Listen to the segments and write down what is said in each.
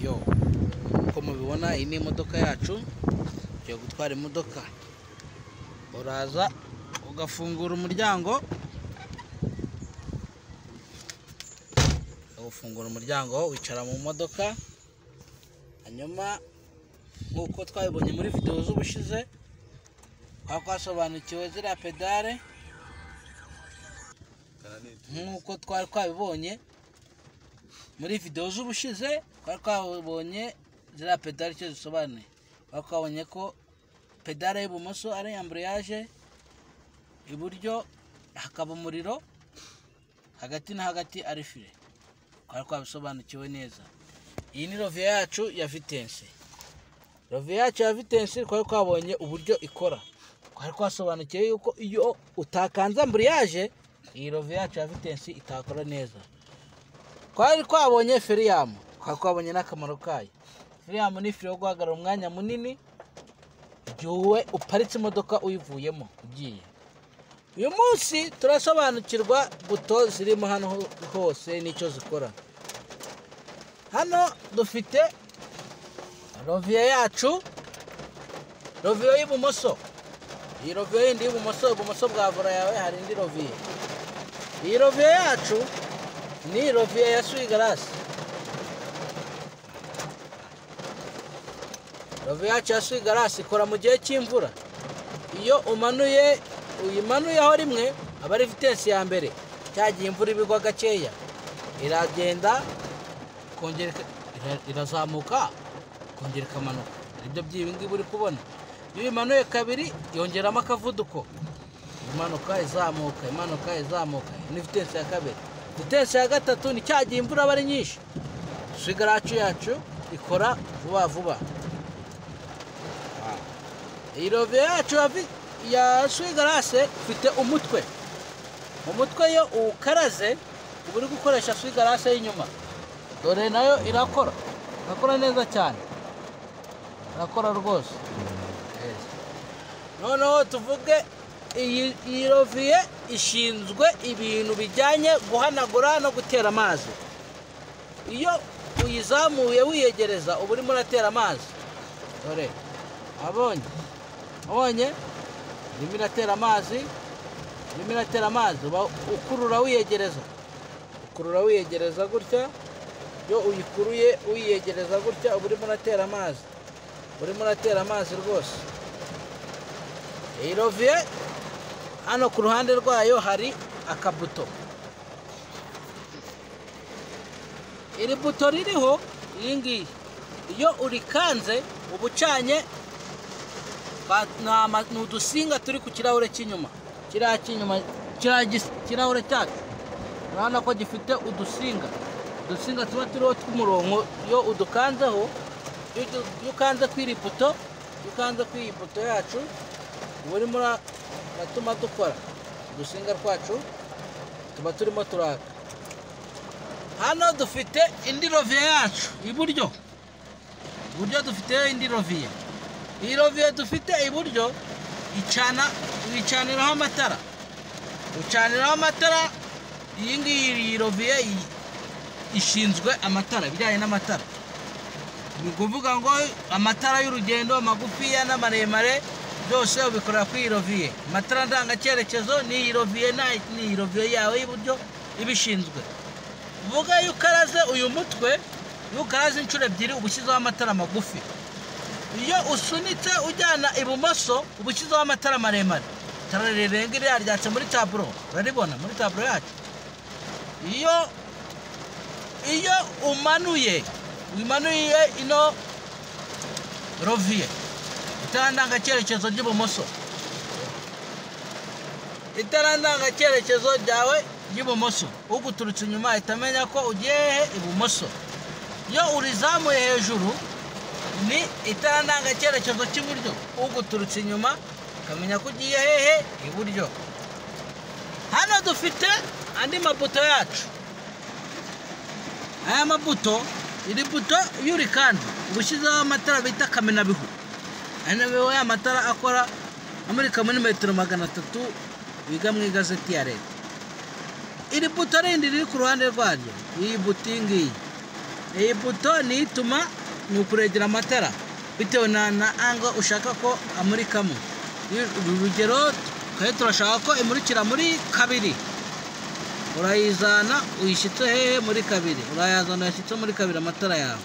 yo uko mubibona iyi ni imodoka yacu yo gutwara imodoka uraza ugafungura umuryango wicara mu modoka hanyuma nkuko twabibonye muri video z'ubushize twasobanukiwe ziriya pedale nkuko twabibonye muri video z'ubushize twabonye ziriya pedale icyo zisobanuye twabonye ko pedale y'ibumoso ari embrayage iburyo hakaba umuriro hagati na hagati ari fire twabisobanukiwe neza. Iyi ni Rovia yacu ya Vitesse. Rovia yacu ya Vitesse twabonye uburyo ikora. Twasobanukiwe yuko iyo utakanza embrayage iyi Rovia yacu ya Vitesse itakora neza. Twabonye ferium, twabonye n'akamaro kayo. Ferium ni fire yo guhagarara umwanya munini igihe uparitse imodoka uyivuyemo ugiye. Uyu munsi turasobanukirwa buto zirimo hano hose n'icyo zikora. Hano dufite Rovia yacu, Rovia y'ibumoso. Iyi Rovia yindi y'ibumoso bwa vola yawe hari indi Rovia. Iyi Rovia yacu ni Rovia ya Swigarasi. Rovia yacu ya Swigarasi ikora mu gihe cy'imvura. Iyo uyimanuyeho rimwe aba ari Vitesse ya mbere, cyagiye imvura ibigwa gakeya iragenda kongera irazamuka kongera ikamanuka. Ibyo by'ibingi buri kubona. Iyo imanuye kabiri yongeramo akavuduko, imanuka izamuka ni Vitesse ya kabiri. Vitesse ya gatatu ni cyagiye imvura aba ari nyinshi. Swigarasi yacu ikora vuba. Iyi Rovia yacu ya Swigarasi ifite umutwe. Umutwe yo ukaraze uri gukoresha Swigarasi y'inyuma. Dore nayo irakora neza cyane. Irakora rwose. Noneho tuvuge iyi Rovia ishinzwe ibintu bijyanye guhanagura no gutera amazi. Iyo uyizamuye wiyegereza uba urimo uratera amazi. Dore abonye irimo iratera amazi uba ukurura wiyegereza gutya. Iyo uyikuruye uyiyegereza gutya uba urimo uratera amazi rwose. Iyi Rovia hano ku ruhande rwayo hari akabuto. Iri buto ririho iyi ngiyi iyo urikanze uba ucanye ni udusinga turi ku kirahure cy'inyuma. Kirahure cyacu urabona ko gifite udusinga tuba turiho tw'umurongo. Iyo udukanzeho, iyo ukanze kw'iri buto yacu uba urimo uratuma dukora. Udusinga twacu tuba turimo turaka. Hano dufite indi Rovia yacu iburyo dufite indi Rovia. Iyi Rovia dufite iburyo wicaniraho amatara. Iyi ngiyi Rovia ishinzwe amatara, bijyanye n'amatara. Ni ukuvuga ngo amatara y'urugendo, amagufiya n'amaremare byose ubikorera kuri iyi Rovia. Amatara ndangacyerekezo ni iyi Rovia yawe y'iburyo ibishinzwe. Uvuga iyo ukaraze uyu mutwe, iyo ukaraze inshuro ebyiri uba ushyizeho amatara magufi. Iyo usunitse ujyana ibumoso uba ushyizeho amatara maremare. Itara rirenga iriya ryatse muri taburo, uraribona muri taburo yacu. Iyo umanuye ino Rovia, itara ndangacyerekezo ry'ibumoso, itara ndangacyerekezo ryawe ry'ibumoso, uguturutse inyuma ahita amenya ko ugiye ibumoso. Iyo urizamuye hejuru ni itara ndangacyerekezo cy'iburyo, uguturutse inyuma akamenya ko ugiye hehe iburyo. Hano dufite andi mabuto yacu. Aya mabuto, iri buto y'urikanda ubushyizeho amatara bita kamenabihu. Aya amatara akora amurika muri metero 300 biga mu igazeti ya leta. Iri buto rindi riri ku ruhande rwaryo, iyi buto ngiyi iyi buto ni ituma ni ukuregera amatara bitewe na ango ushaka ko amurikamo. Urugero twari turashaka ko imurikira muri 2, urayizana uyishyitse hehe muri 2, urayazana yashyitse muri 2 amatara yawe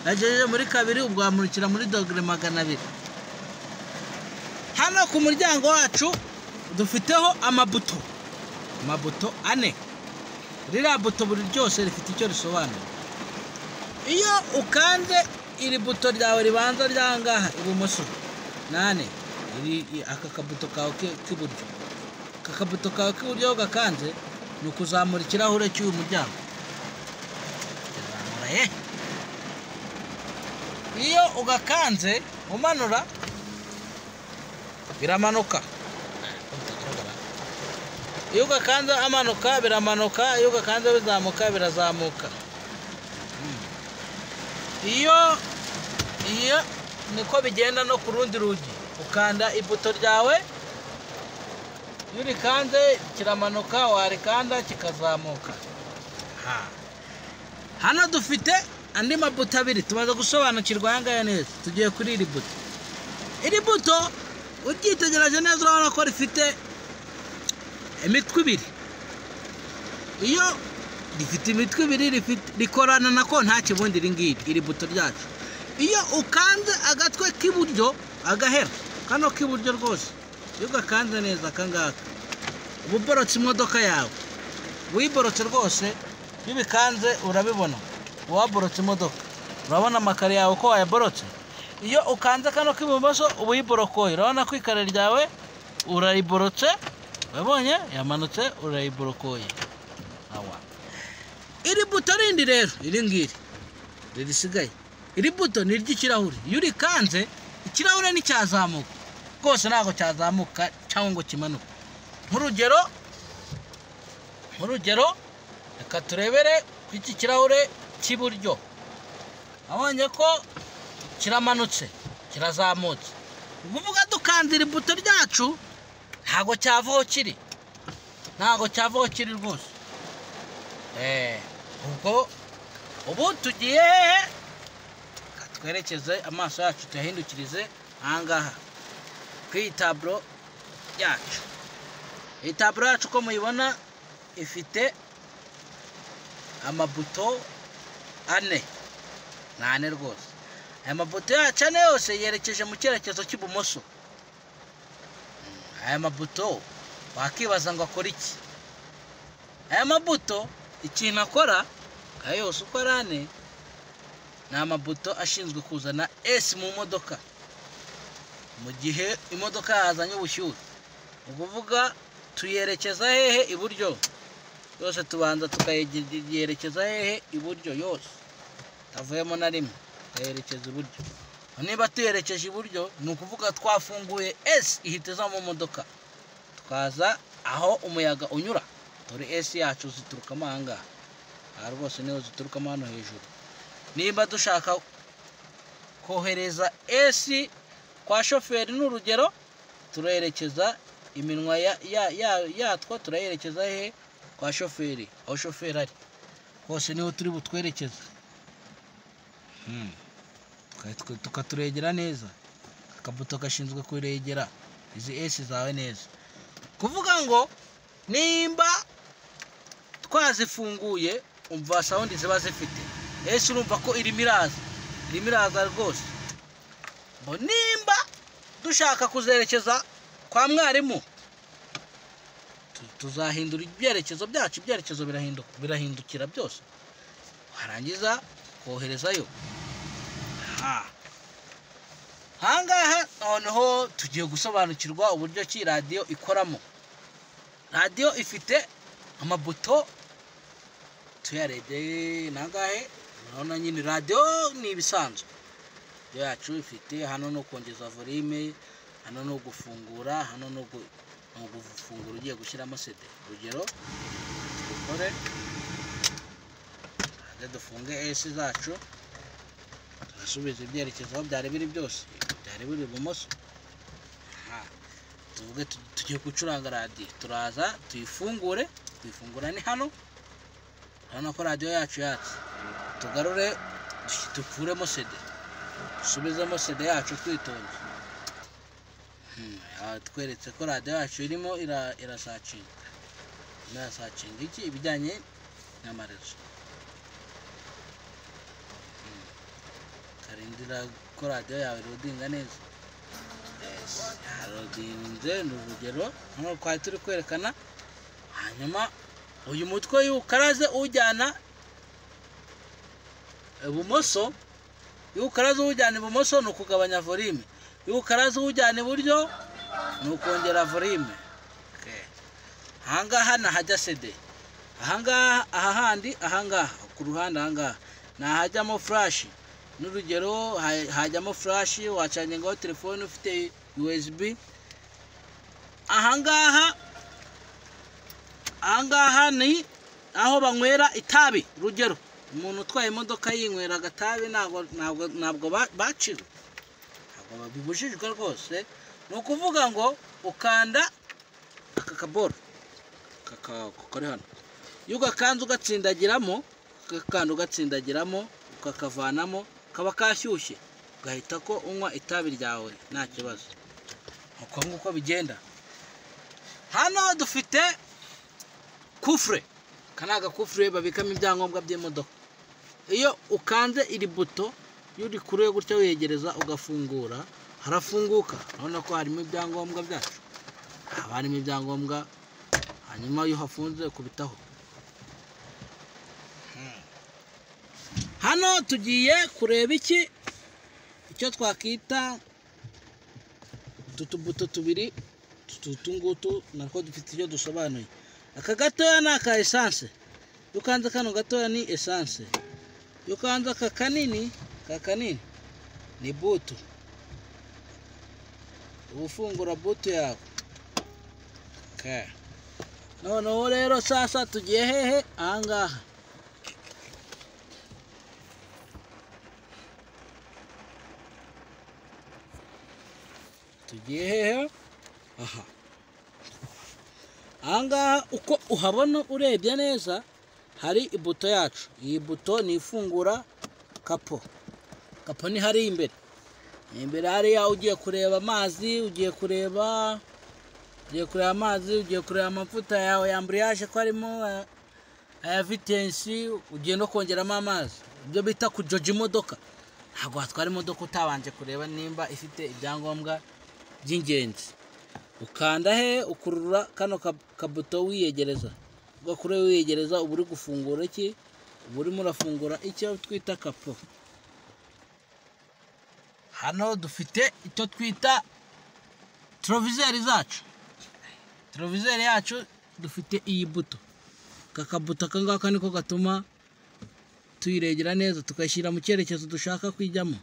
yagejeje muri 2 ubwo amurikira muri dogere 200. Hano ku muryango wacu dufiteho amabuto 4. Ririya buto buri ryose rifite icyo risobanura. Iyo ukanze iri buto ryawe ribanza ryangaha ibumoso 8, aka kabuto kawe k'iburyo, aka kabuto kawe k'iburyo gakanze ni ukuzamura ikirahure cy'uyu muryango. Iyo ugakanze umanura biramanuka. Iyo ugakanze amanuka biramanuka, iyo ugakanze bizamuka birazamuka. Iyo niko bigenda no ku rundi rugi. Ukanda ibuto ryawe, iyo urikanze kiramanuka, warikanda kikazamuka. Hano dufite andi mabuto 2 tumaze gusobanukirwa ayangaya neza. Tugiye kuri iri buto. Iri buto uryitegereje neza urabona ko rifite imitwe 2. Iyo rifite imitwe 2 rikorana nako nta kibundi iri buto ryacu. Iyo ukanze agatwe k'iburyo agahera kano k'iburyo rwose, iyo ugakanze neza akangaka ubu borotse imodoka yawe, wiborotse rwose. Iyo bikanze urabibona waborotse imodoka, urabona amakare yawe ko wayaborotse. Iyo ukanze kano k'ibumoso ubu yiborokoye, urabona ko ikare ryawe urariborotse, wabonye yamanutse urayiborokoye. Iri buto rindi rero iri ngiri risigaye, iri buto ni iry'ikirahure. Iyo urikanze ikirahure nicyazamuka rwose, ntabwo cyazamuka cyangwa ngo kimanuke. Nk'urugero reka turebere ku iki kirahure cy'iburyo, abonye ko kiramanutse kirazamutse. Ukuvuga dukanze iri buto ryacu ntabwo cyavaho kiri rwose. Ubwo ubu tugiye hehe? Twerekeze amaso yacu tuyahindukirize ahangaha ku iyi taburo yacu. Iyi taburo yacu uko muyibona ifite amabuto 4 rwose. Aya mabuto yacu 4 yose yerekeje mu cyerekezo cy'ibumoso. Aya mabuto wakibaza ngo akora iki? Aya mabuto ikintu akora ayo yose uko ari 4 ni amabuto ashinzwe kuzana S mu modoka mu gihe imodoka yazanye ubushyuhe. Ukuvuga tuyerekeza hehe? Iburyo. Yose tubanza tukayerekeza hehe? Iburyo yose, tavuyemo na rimwe, tukayerekeza iburyo. Niba tuyerekeje iburyo ni ukuvuga twafunguye S ihita iza mu modoka, tukaza aho umuyaga unyura. Dore S yacu ziturukamo ahangaha, aha rwose niho ziturukamo hano hejuru. Niba dushaka kohereza S kwa shoferi n'urugero, turerekeza iminwa yatwo turayerekeza hehe? Kwa shoferi, aho shoferi ari hose niho turi butwerekeza. Tukaturegera neza, akabuto gashinzwe kuregera izi S zawe neza. Kuvuga ngo nimba twazifunguye umva sound ziba zifite S, urumva ko irimo iraza rwose. Nimba dushaka kuzerekeza kwa mwarimu, tuzahindura ibyerekezo byacu, ibyerekezo birahindukira byose, warangiza koherezayo. Hangaha noneho tugiye gusobanukirwa uburyo ki radio ikoramo. Radio ifite amabuto tuyarebye nangahe. Urabona nyine radio ni ibisanzwe yacu ifite hano no kongeza volume, hano no gufungura, hano no gufungura ugiye gushyiramo CD. Urugero dukore dufunge S zacu, turasubiza ibyerekezo aho byari biri byose, byari biri ibumoso. Tuvuge tugiye gucuranga radio, turaza tuyifungura ni hano. Urabona ko radio yacu yatse. Tugarure dukuremo CD subizamo CD yacu twitonze. Tweretse ko radio yacu irimo irasacinga iki ibijyanye n'amarezo. Karindira ko radio yawe rodinga neza. Rodinze n'urugero nko kwa turi kwerekana. Hanyuma uyu mutwe y'ukaraze ujyana ibumoso, y'ukaraze ujyana ibumoso no kugabanya volume, y'ukaraze ujyana iburyo no kongera volume. Ahangaha nahajya CD, ahangaha ahahandi ahangaha ku ruhande ahangaha nahajyamo flash. N'urugero hajyamo flash wacanye ngo telefone ufite USB. Ahangaha ni aho banywera itabi. Rugero umuntu utwaye imodoka yinywera agatabi ntabwo bacira, ntabwo babibujijwe rwose. Ni ukuvuga ngo ukanda aka kaboro kakari hano, iyo ugakanze ugatsindagiramo, ukakavanamo kaba kashyushye, ugahita ko unywa itabi ryawe nta kibazo. Uko nguko bigenda. Hano dufite kufure, kanaga kufure babikamo ibyangombwa by'imodoka. Iyo ukanze iri buto yuri kure gutya wiyegereza ugafungura, harafunguka. Urabona ko harimo ibyangombwa byacu, harimo ibyangombwa. Hanyuma iyo hafunze kubitaho. Hano tugiye kureba icyo twakita utubuto tubiri. Tutungutu nako dufite icyo dusobanuye. Aka gatoya ni aka essence, ukanze kano gatoya ni essence, ukanze aka kanini ni buto. Ufungura buto yawe. Noneho rero sasa tugiye hehe? Ahangaha tugiye hehe? Aha, ahangaha uko uhabona urebye neza hari ibuto yacu. Iyi buto ni ifungura kapo. Kapo ni hari imbere hariya ugiye kureba amazi, ugiye kureba amazi, ugiye kureba amavuta yawe ya ambriage ko harimo aya vitesse, ugiye no kongeramo amazi. Ibyo bita kujoja imodoka. Ntabwo watwara imodoka utabanje kureba nimba ifite ibyangombwa by'ingenzi. Ukanda he, ukurura kano kabuto wiyegereza. Ugakure wiyegereza, uba uri gufungura iki? Uba urimo urafungura icyo twita kapo. Hano dufite icyo twita troviseri zacu. Troviseri yacu dufite iyi buto. Kakabuto akangaka niko gatuma tuyiregera neza, tukayishyira mu cyerekezo dushaka kwijyamo.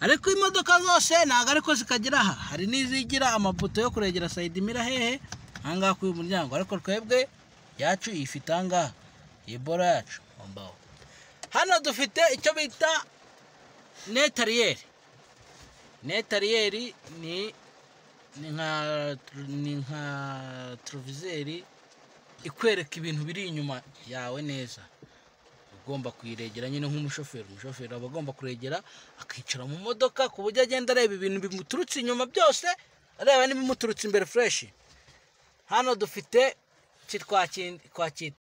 Ariko imodoka zose ntago ariko zikagira aha. Hari n'izigira amabuto yo kuregera side mirror hehe ahangaha ku muryango. Ariko twebwe yacu ifite ahangaha iyi bora yacu mbaho. Hano dufite icyo bita netarieri. Ni nka troviseri ikwereka ibintu biri inyuma yawe neza. Ugomba kuyiregera nyine nk'umushoferi. Umushoferi aba agomba kuregera akicara mu modoka ku buryo agenda areba ibintu bimuturutse inyuma byose, areba n'ibimuturutse imbere fresh. Hano dufite twakita